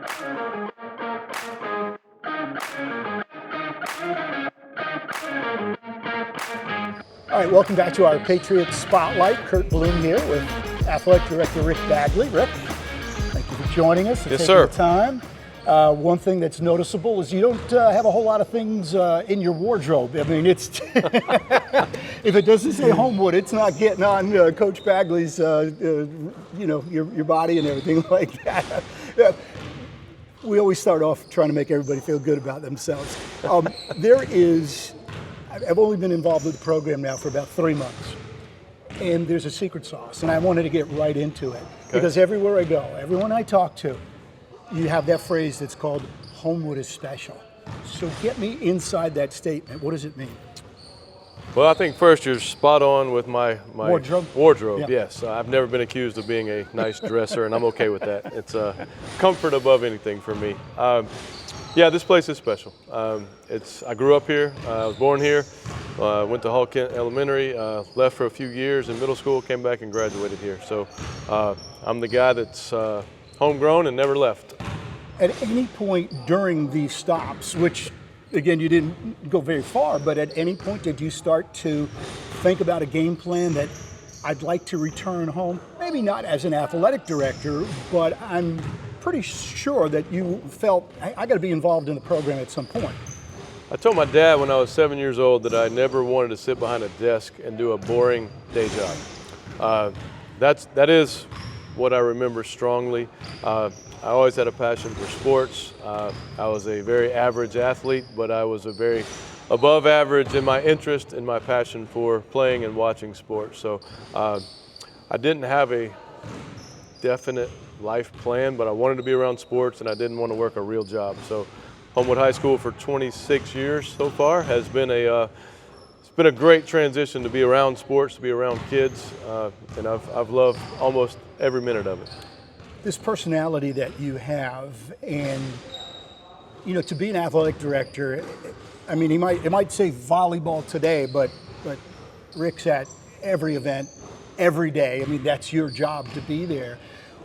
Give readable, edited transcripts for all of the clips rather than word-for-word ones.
All right, welcome back to our Patriot Spotlight. Curt Bloom here with Athletic Director Rick Baguley. Rick, thank you for joining us and Yes, taking sir. the time. One thing that's noticeable is you don't have a whole lot of things in your wardrobe. I mean, it's if it doesn't say Homewood, it's not getting on Coach Bagley's, your body and everything like that. We always start off trying to make everybody feel good about themselves. I've only been involved with the program now for about 3 months, and there's a secret sauce, and I wanted to get right into it because everywhere I go, everyone I talk to, you have that phrase that's called Homewood is special. So get me inside that statement. What does it mean? Well, I think first you're spot on with my Wardrobe? Yeah. Yes, I've never been accused of being a nice dresser, and I'm okay with that. It's comfort above anything for me. This place is special. I grew up here. I was born here. Went to Hall Kent Elementary. Left for a few years in middle school. Came back and graduated here. So I'm the guy that's homegrown and never left. At any point during these stops, which again, you didn't go very far, but at any point did you start to think about a game plan that I'd like to return home? Maybe not as an athletic director, but I'm pretty sure that you felt, I got to be involved in the program at some point. I told my dad when I was 7 years old that I never wanted to sit behind a desk and do a boring day job. That is what I remember strongly. I always had a passion for sports. I was a very average athlete, but I was a very above average in my interest and my passion for playing and watching sports. So I didn't have a definite life plan, but I wanted to be around sports and I didn't want to work a real job. So Homewood High School for 26 years so far has been it's been a great transition to be around sports, to be around kids, and I've loved almost every minute of it. This personality that you have, and to be an athletic director, I mean, it might say volleyball today, but Rick's at every event, every day. I mean, that's your job to be there.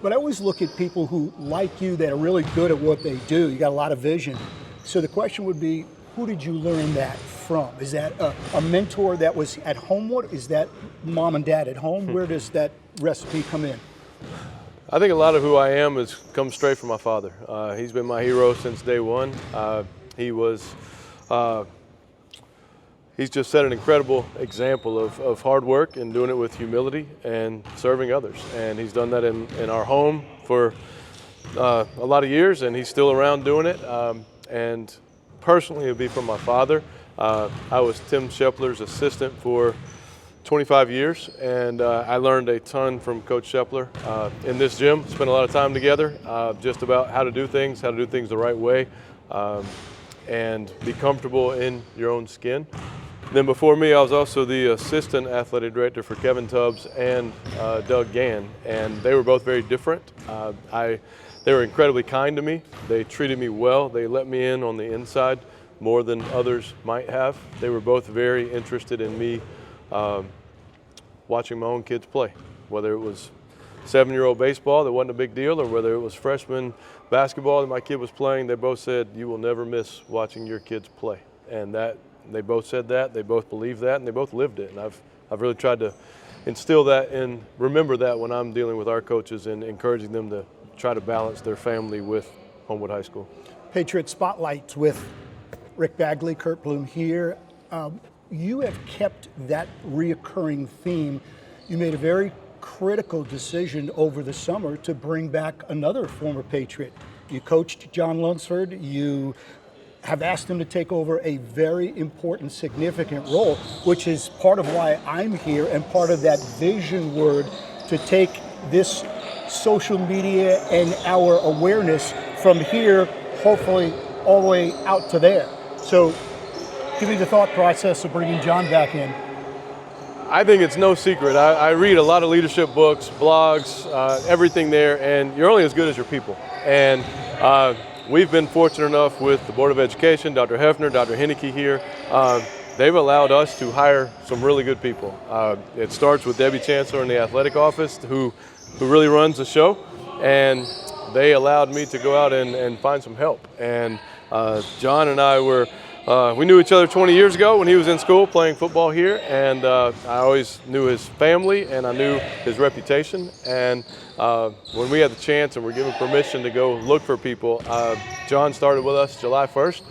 But I always look at people who, like you, that are really good at what they do. You got a lot of vision. So the question would be, who did you learn that from? Is that a mentor that was at Homewood? Is that mom and dad at home? Where does that recipe come in? I think a lot of who I am has come straight from my father. He's been my hero since day one. He's just set an incredible example of hard work and doing it with humility and serving others. And he's done that in our home for a lot of years, and he's still around doing it. And personally, it would be from my father. I was Tim Shepler's assistant for 25 years, and I learned a ton from Coach Shepler in this gym. Spent a lot of time together, just about how to do things the right way, and be comfortable in your own skin. Then before me, I was also the assistant athletic director for Kevin Tubbs and Doug Gann, and they were both very different. They were incredibly kind to me. They treated me well. They let me in on the inside more than others might have. They were both very interested in me watching my own kids play, whether it was 7-year-old baseball that wasn't a big deal, or whether it was freshman basketball that my kid was playing. They both said, "You will never miss watching your kids play," and they both said that. They both believed that, and they both lived it. And I've really tried to instill that and remember that when I'm dealing with our coaches and encouraging them to try to balance their family with Homewood High School. Patriot Spotlight with Rick Baguley, Curt Bloom here. You have kept that reoccurring theme. You made a very critical decision over the summer to bring back another former Patriot. You coached John Lunsford. You have asked him to take over a very important, significant role, which is part of why I'm here and part of that vision word to take this social media and our awareness from here, hopefully all the way out to there. So give me the thought process of bringing John back in. I think it's no secret. I read a lot of leadership books, blogs, everything there, and you're only as good as your people. And we've been fortunate enough with the Board of Education, Dr. Hefner, Dr. Henneke here. They've allowed us to hire some really good people. It starts with Debbie Chancellor in the athletic office, who really runs the show. And they allowed me to go out and find some help. And John and I we knew each other 20 years ago when he was in school playing football here, and I always knew his family and I knew his reputation. And when we had the chance and were given permission to go look for people, John started with us July 1st.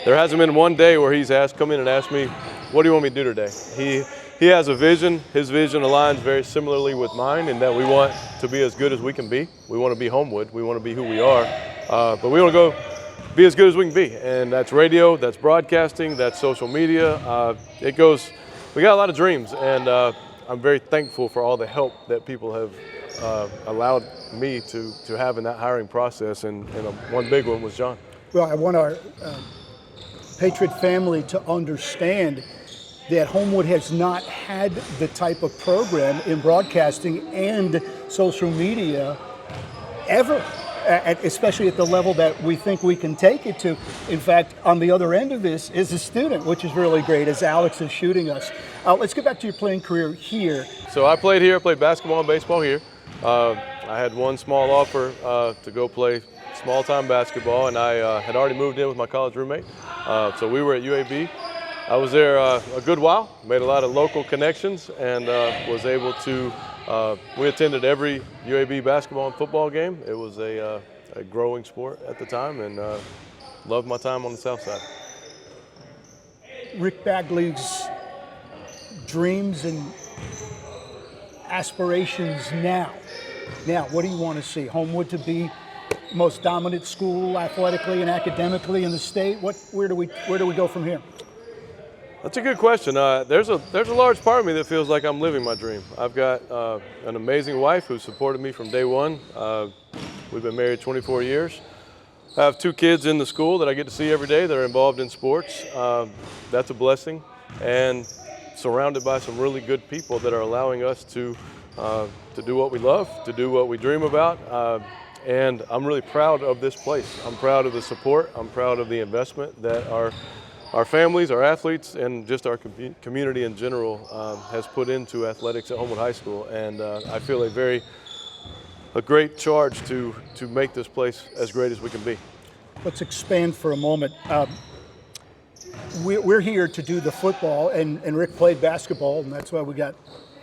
There hasn't been one day where he's come in and asked me, what do you want me to do today? He has a vision. His vision aligns very similarly with mine in that we want to be as good as we can be. We want to be Homewood. We want to be who we are. But we want to go be as good as we can be. And that's radio, that's broadcasting, that's social media. We got a lot of dreams, and I'm very thankful for all the help that people have allowed me to have in that hiring process. And one big one was John. Well, I want our Patriot family to understand that Homewood has not had the type of program in broadcasting and social media ever, especially at the level that we think we can take it to. In fact, on the other end of this is a student, which is really great, as Alex is shooting us. Let's get back to your playing career here. So I played here, played basketball and baseball here. I had one small offer to go play small-time basketball, and I had already moved in with my college roommate. So we were at UAB. I was there a good while, made a lot of local connections, and was able to, we attended every UAB basketball and football game. It was a growing sport at the time, and loved my time on the South Side. Rick Baguley's dreams and aspirations now. Now, what do you want to see? Homewood to be most dominant school athletically and academically in the state? Where do we go from here? That's a good question. There's a large part of me that feels like I'm living my dream. I've got an amazing wife who supported me from day one. We've been married 24 years. I have 2 kids in the school that I get to see every day that are involved in sports. That's a blessing, and surrounded by some really good people that are allowing us to do what we love, to do what we dream about. And I'm really proud of this place. I'm proud of the support. I'm proud of the investment that our families, our athletes, and just our community in general has put into athletics at Homewood High School. And I feel a great charge to make this place as great as we can be. Let's expand for a moment. We're here to do the football, and Rick played basketball, and that's why we got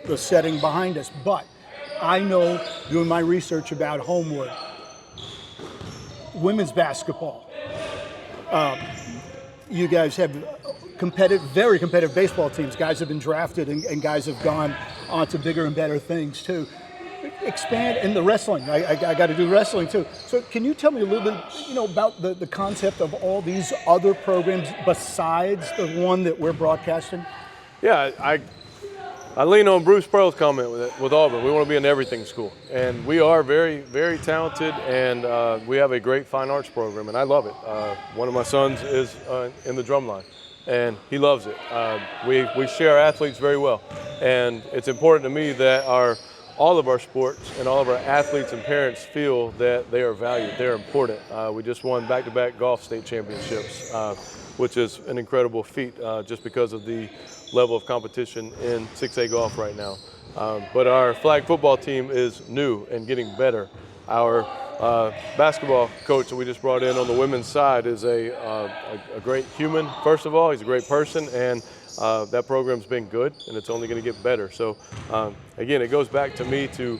the setting behind us. But I know, doing my research about Homewood, women's basketball, you guys have very competitive baseball teams. Guys have been drafted, and guys have gone on to bigger and better things too. Expand in the wrestling. I got to do wrestling too. So can you tell me a little bit, about the concept of all these other programs besides the one that we're broadcasting? Yeah, I lean on Bruce Springsteen comment with Auburn. We want to be an everything school, and we are very, very talented, and we have a great fine arts program, and I love it. One of my sons is in the drum line, and he loves it. We share our athletes very well, and it's important to me that all of our sports and all of our athletes and parents feel that they are valued, they're important. We just won back-to-back golf state championships, which is an incredible feat just because of the level of competition in 6A golf right now. But our flag football team is new and getting better. Our basketball coach that we just brought in on the women's side is a great human, first of all. He's a great person, and that program's been good, and it's only going to get better. So again, it goes back to me to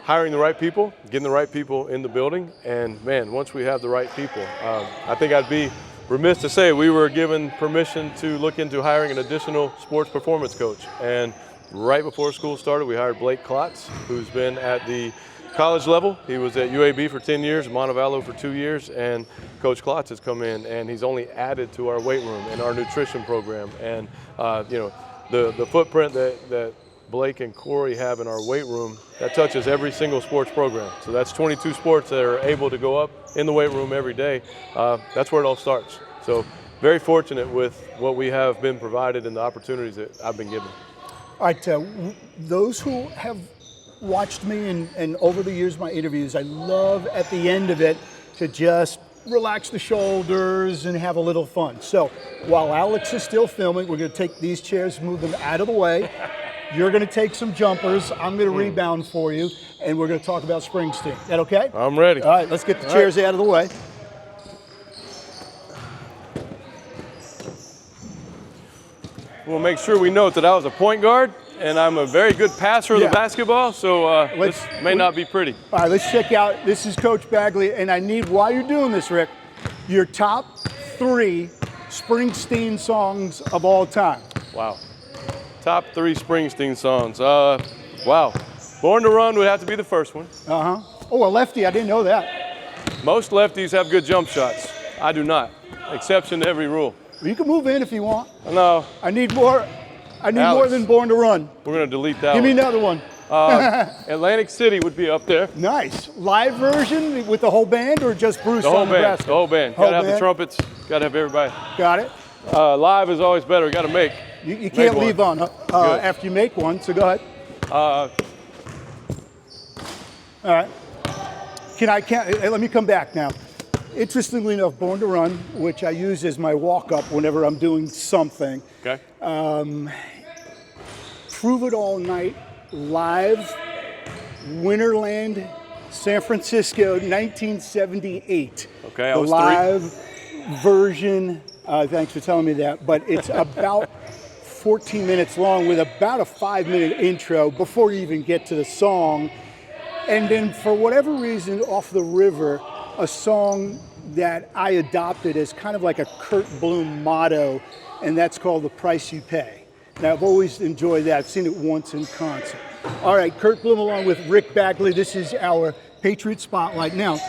hiring the right people, getting the right people in the building, and man, once we have the right people, I think I'd be remiss to say we were given permission to look into hiring an additional sports performance coach. And right before school started, we hired Blake Klotz, who's been at the college level. He was at UAB for 10 years, Montevallo for 2 years, and Coach Klotz has come in, and he's only added to our weight room and our nutrition program. And the footprint that Blake and Corey have in our weight room, that touches every single sports program. So that's 22 sports that are able to go up in the weight room every day. That's where it all starts. So very fortunate with what we have been provided and the opportunities that I've been given. All right, those who have watched me and over the years my interviews, I love at the end of it to just relax the shoulders and have a little fun. So while Alex is still filming, we're going to take these chairs, move them out of the way. You're going to take some jumpers. I'm going to rebound for you, and we're going to talk about Springsteen. Is that okay? I'm ready. All right, let's get the chairs out of the way. We'll make sure we note that I was a point guard, and I'm a very good passer of the basketball, so this may not be pretty. All right, let's check out. This is Coach Baguley, and I need, while you're doing this, Rick, your top 3 Springsteen songs of all time. Wow. Top 3 Springsteen songs. Wow. Born to Run would have to be the first one. Uh-huh. Oh, a lefty. I didn't know that. Most lefties have good jump shots. I do not. Exception to every rule. You can move in if you want. No. I need more. I need more than Born to Run. We're going to delete that Give me one. another one. Atlantic City would be up there. Nice. Live version with the whole band or just Bruce The whole on band. Nebraska? The whole band. Got to have the trumpets. Got to have everybody. Got it. Live is always better. Got to make. You can't leave on after you make one, so go ahead. All right. Let me come back now. Interestingly enough, Born to Run, which I use as my walk-up whenever I'm doing something. Okay. Prove It All Night, live, Winterland, San Francisco, 1978. Okay, I the was live version, thanks for telling me that, but it's about 14 minutes long with about a 5-minute intro before you even get to the song. And then for whatever reason, Off the River, a song that I adopted as kind of like a Curt Bloom motto, and that's called The Price You Pay. Now, I've always enjoyed that. I've seen it once in concert. All right, Curt Bloom along with Rick Baguley. This is our Patriot Spotlight. Now,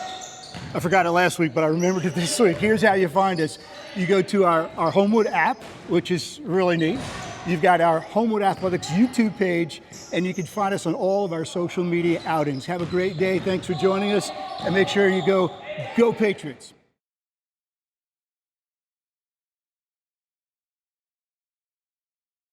I forgot it last week, but I remembered it this week. Here's how you find us. You go to our Homewood app, which is really neat. You've got our Homewood Athletics YouTube page, and you can find us on all of our social media outings. Have a great day. Thanks for joining us, and make sure you go Patriots.